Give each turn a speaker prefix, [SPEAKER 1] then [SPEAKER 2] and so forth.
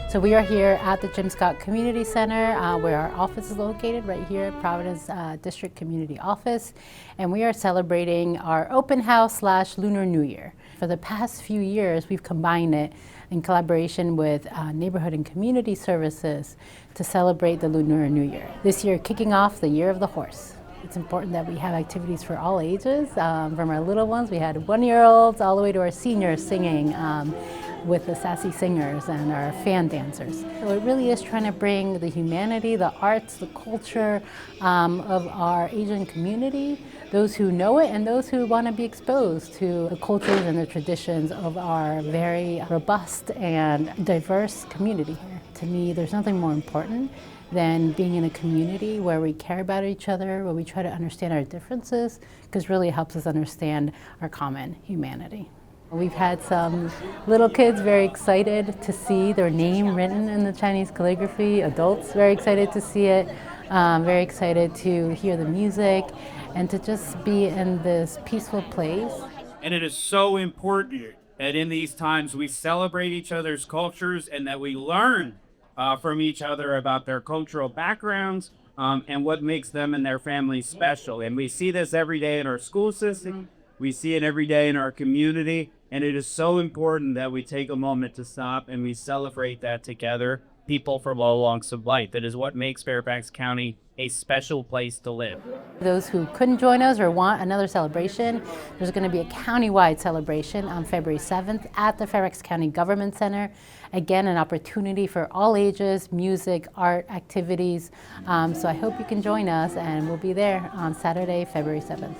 [SPEAKER 1] So we are here at the Jim Scott Community Center where our office is located, right here at Providence District Community Office. And we are celebrating our open house / Lunar New Year. For the past few years, we've combined it in collaboration with neighborhood and community services to celebrate the Lunar New Year. This year, kicking off the Year of the Horse. It's important that we have activities for all ages. From our little ones, we had 1-year-olds all the way to our seniors singing with the sassy singers and our fan dancers. So it really is trying to bring the humanity, the arts, the culture of our Asian community, those who know it and those who want to be exposed to the cultures and the traditions of our very robust and diverse community here. To me, there's nothing more important than being in a community where we care about each other, where we try to understand our differences, because really it helps us understand our common humanity. We've had some little kids very excited to see their name written in the Chinese calligraphy, adults very excited to see it, very excited to hear the music, and to just be in this peaceful place.
[SPEAKER 2] And it is so important that in these times we celebrate each other's cultures and that we learn from each other about their cultural backgrounds and what makes them and their families special. And we see this every day in our school system. We see it every day in our community. And it is so important that we take a moment to stop and we celebrate that together. People from all walks of life. That is what makes Fairfax County a special place to live.
[SPEAKER 1] Those who couldn't join us or want another celebration, there's going to be a countywide celebration on February 7th at the Fairfax County Government Center. Again, an opportunity for all ages, music, art, activities. So I hope you can join us, and we'll be there on Saturday, February 7th.